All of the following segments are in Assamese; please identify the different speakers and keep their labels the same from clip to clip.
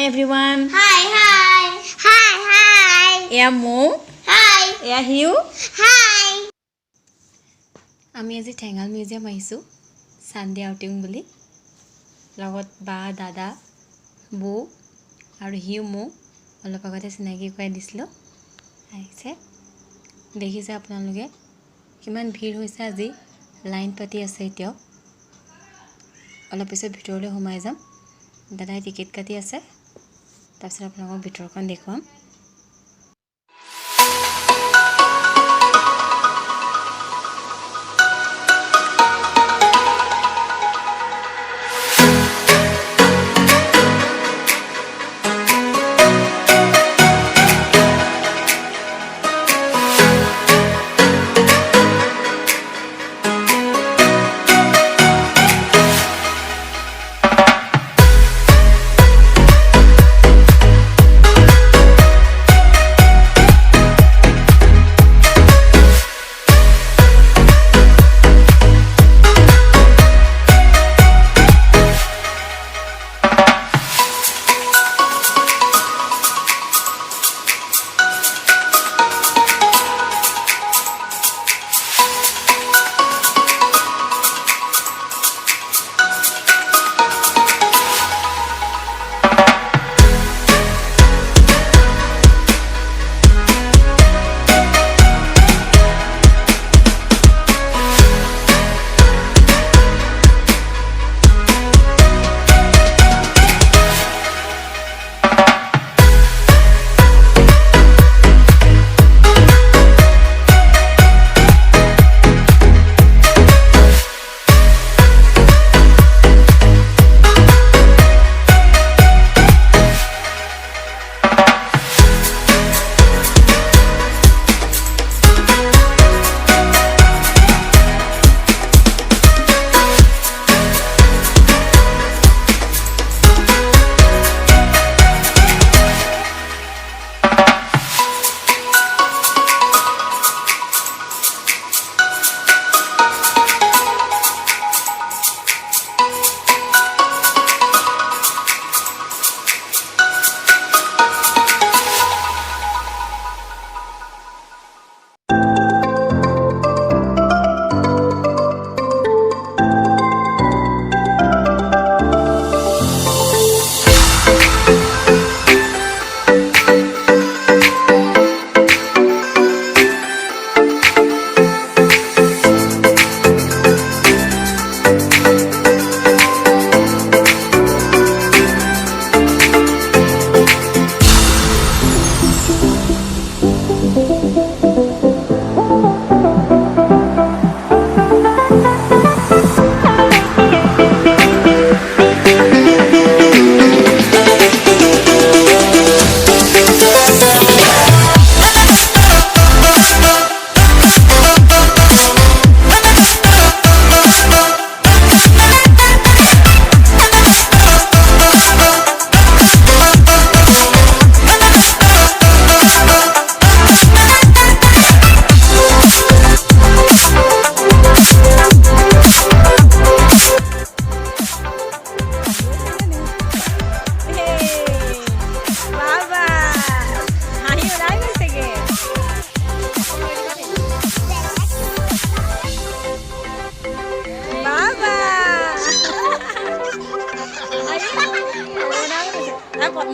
Speaker 1: everyone.
Speaker 2: Hi, hi. Hi, hi.
Speaker 1: এয়া মো
Speaker 2: Hi.
Speaker 1: এয়া হিউ
Speaker 2: Hi.
Speaker 1: আমি আজি ঠেঙাল মিউজিয়াম আহিছোঁ সানডে আউটিং বুলি লগত বা দাদা বৌ আৰু হিউ মো অলপ আগতে চিনাকি কৰাই দিছিলোঁ আহিছে দেখিছে আপোনালোকে কিমান ভিৰ হৈছে আজি লাইন পাতি আছে এতিয়াও অলপ পিছত ভিতৰলৈ সোমাই যাম দাদাই টিকেট কাটি আছে তাৰপিছত আপোনালোকক ভিতৰখন দেখুৱাম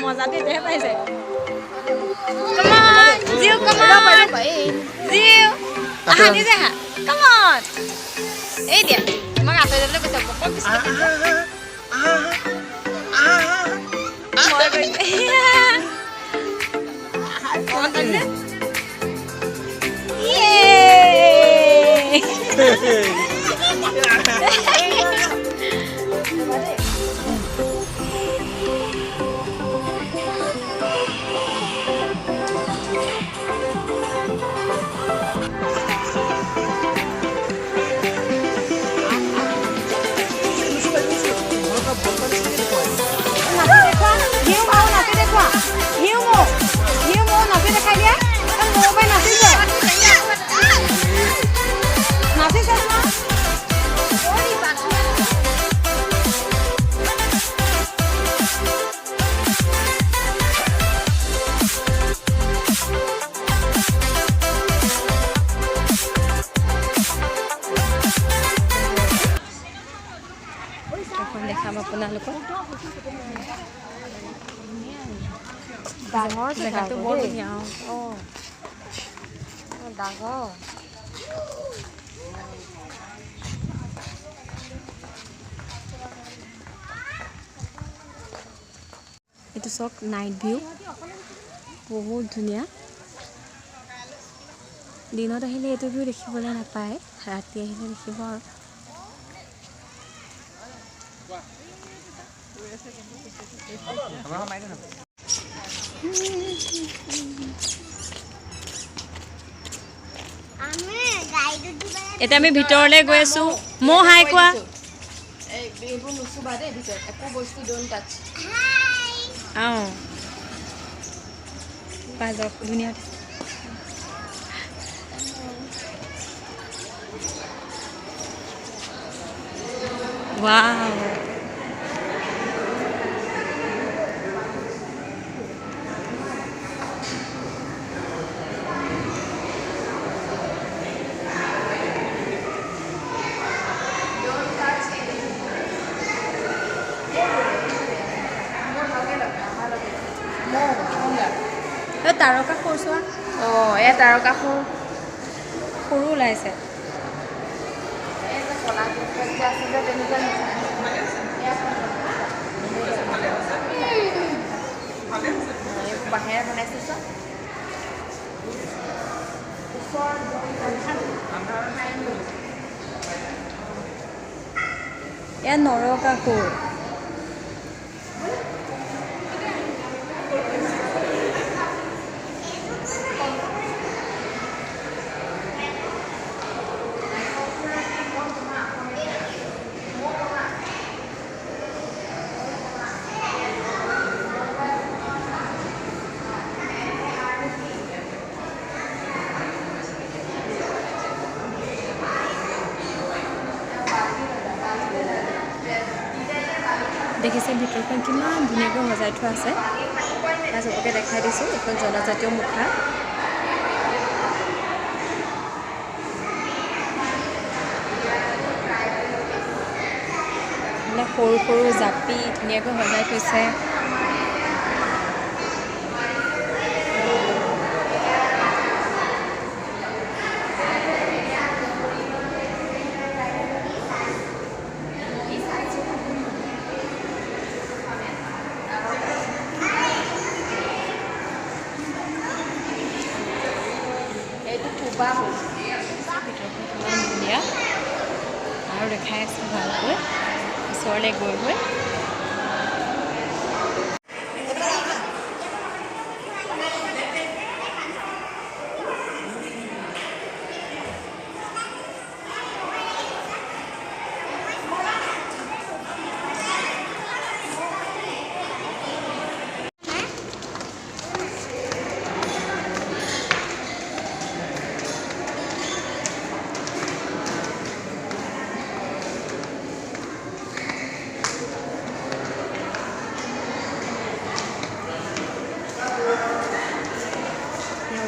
Speaker 1: মজা দিতে পাইছে come on Jew come on জিউ আহা নিজে হা come on এই দিয়া তোমাক আতই যাবলৈ কৈছে পপক বিস্কুট মই কৈছে অন দিলে ইয়ে Nasi
Speaker 3: ডাঙৰ
Speaker 1: জেগাটো বৰ ধুনীয়া
Speaker 3: ডাঙৰ
Speaker 1: এইটো চাওক নাইট ভিউ বহুত ধুনীয়া দিনত আহিলে এইটো ভিউ দেখিবলৈ নাপায় ৰাতি আহিলে দেখিব আৰু এতিয়া আমি ভিতৰলৈ গৈ আছো মৌ হাই কোৱা
Speaker 3: এইবোৰ নুচুবা দেই ভিতৰত একো বস্তু ডোন্ট টাচ
Speaker 1: অঁ পাই যাওক ধুনীয়া ৱাও তাৰকা সৰু চোৱা
Speaker 3: অঁ এয়া তাৰকাসুৰ
Speaker 1: সৰু ওলাইছে
Speaker 3: বাঁহেৰে বনাইছে চোৱা
Speaker 1: এয়া নৰকাসুৰ দেখিছে ভিতৰখন কিমান ধুনীয়াকৈ সজাই থোৱা আছে মই চবকে দেখাই দিছোঁ এইখন জনজাতীয় মুখা সৰু সৰু জাপি ধুনীয়াকৈ সজাই থৈছে ইমান ধুনীয়া আৰু দেখাই আছে ভালকৈ ওচৰলৈ গৈ গৈ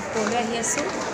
Speaker 1: ওপৰলৈ আহি আছোঁ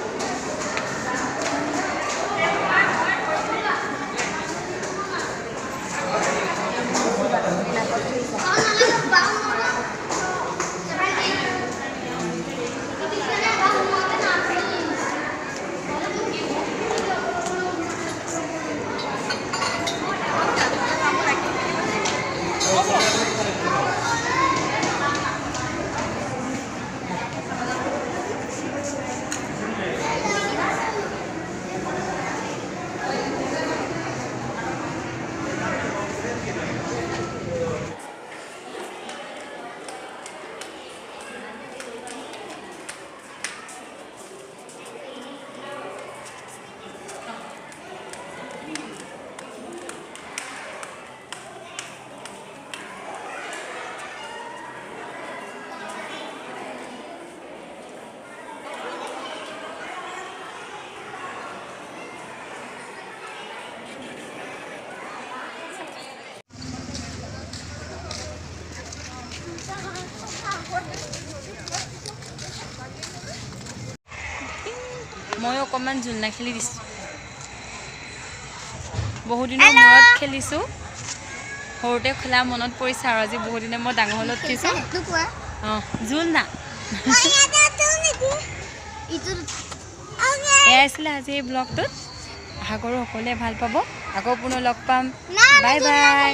Speaker 1: মই অকণমান জোলনা খেলি দিছোঁ বহুদিনৰ মূৰত খেলিছোঁ সৰুতে খেলা মনত পৰিছে আৰু আজি বহুদিনে মই ডাঙৰ হ'লত খেলিছোঁ অঁ জোলনা এয়া আছিলে আজি এই ব্লগটোত। আশা কৰোঁ সকলোৱে ভাল পাব। আকৌ পুনৰ লগ পাম। Bye bye.